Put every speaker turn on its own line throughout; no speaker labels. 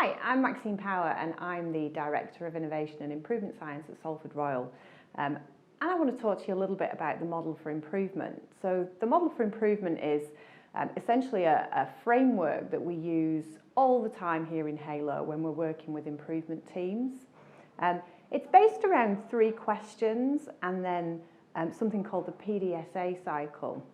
Hi, I'm Maxine Power and I'm the Director of Innovation and Improvement Science at Salford Royal. And I want to talk to you a little bit about the model for improvement. So the model for improvement is essentially a framework that we use all the time here in Halo when we're working with improvement teams. It's based around 3 questions and then something called the PDSA Cycle.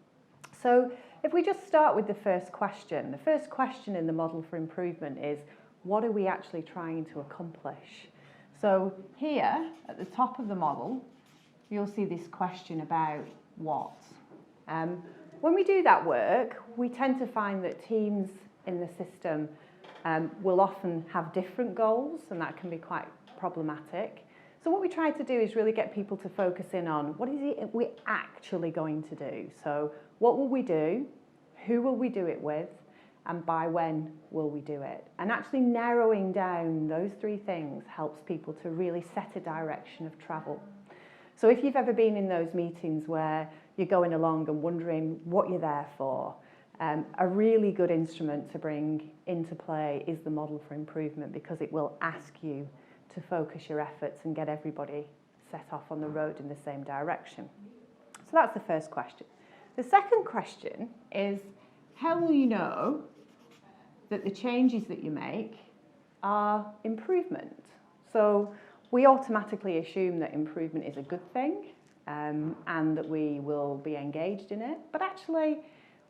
So if we just start with the first question in the model for improvement is, what are we actually trying to accomplish? So here at the top of the model, you'll see this question about what. When we do that work, we tend to find that teams in the system will often have different goals, and that can be quite problematic. So what we try to do is really get people to focus in on what is it we're actually going to do. So what will we do, who will we do it with, and by when will we do it? And actually narrowing down those 3 things helps people to really set a direction of travel. So if you've ever been in those meetings where you're going along and wondering what you're there for, a really good instrument to bring into play is the model for improvement, because it will ask you to focus your efforts and get everybody set off on the road in the same direction. So that's the first question. The second question is, how will you know that the changes that you make are improvement? So we automatically assume that improvement is a good thing and that we will be engaged in it. But actually,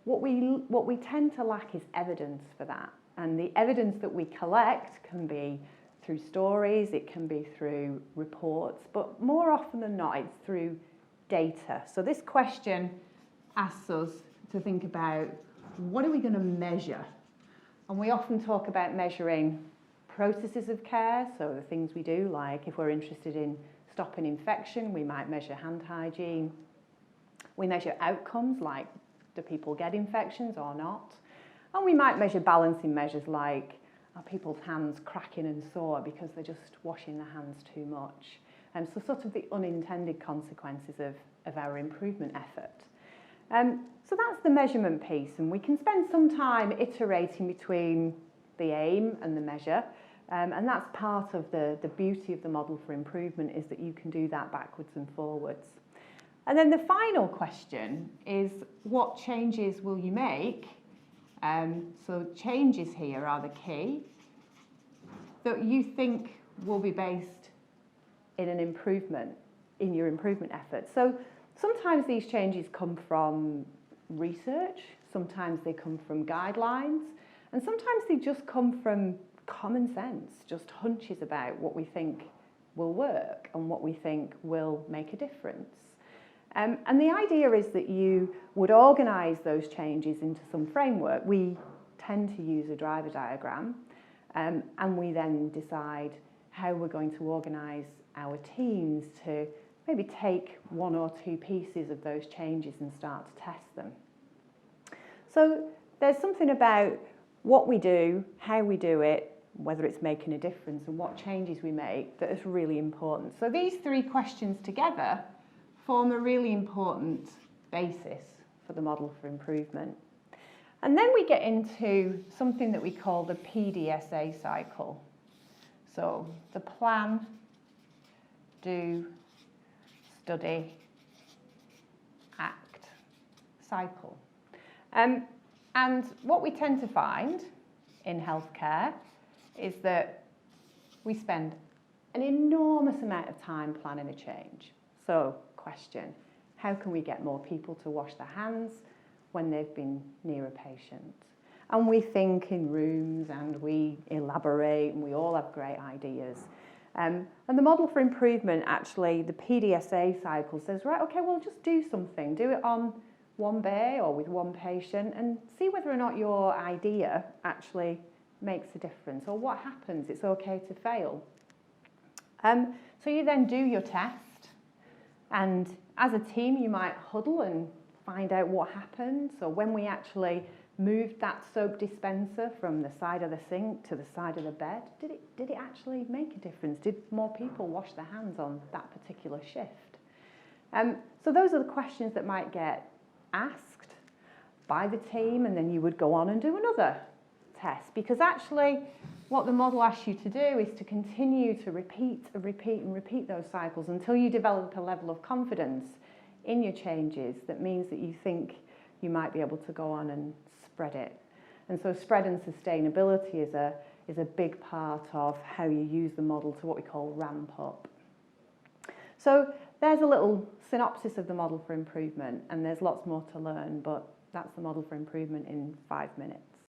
what we tend to lack is evidence for that. And the evidence that we collect can be through stories, it can be through reports, but more often than not, it's through data. So this question asks us to think about, what are we going to measure? And we often talk about measuring processes of care, so the things we do, like if we're interested in stopping infection, we might measure hand hygiene. We measure outcomes, like do people get infections or not? And we might measure balancing measures, like are people's hands cracking and sore because they're just washing their hands too much? And so sort of the unintended consequences of our improvement effort. So that's the measurement piece, and we can spend some time iterating between the aim and the measure, and that's part of the beauty of the model for improvement, is that you can do that backwards and forwards. And then the final question is, what changes will you make? So changes here are the key, that you think will be based in an improvement, in your improvement efforts. So sometimes these changes come from research, sometimes they come from guidelines, and sometimes they just come from common sense, just hunches about what we think will work and what we think will make a difference. And the idea is that you would organise those changes into some framework. We tend to use a driver diagram, and we then decide how we're going to organise our teams to maybe take 1 or 2 pieces of those changes and start to test them. So there's something about what we do, how we do it, whether it's making a difference, and what changes we make that is really important. So these 3 questions together form a really important basis for the model for improvement. And then we get into something that we call the PDSA cycle. So the plan, do, study, act cycle. And what we tend to find in healthcare is that we spend an enormous amount of time planning a change. So, question, how can we get more people to wash their hands when they've been near a patient? And we think in rooms and we elaborate and we all have great ideas. And the model for improvement, actually, the PDSA cycle says, right, okay, well, just do something. Do it on one bay or with one patient and see whether or not your idea actually makes a difference, or what happens. It's okay to fail. So you then do your test, and as a team, you might huddle and find out what happened. So when we actually moved that soap dispenser from the side of the sink to the side of the bed, did it actually make a difference? Did more people wash their hands on that particular shift? So those are the questions that might get asked by the team, and then you would go on and do another test, because actually what the model asks you to do is to continue to repeat and repeat and repeat those cycles until you develop a level of confidence in your changes that means that you think you might be able to go on and spread it. And so spread and sustainability is a big part of how you use the model to what we call ramp up. So there's a little synopsis of the model for improvement, and there's lots more to learn, but that's the model for improvement in 5 minutes.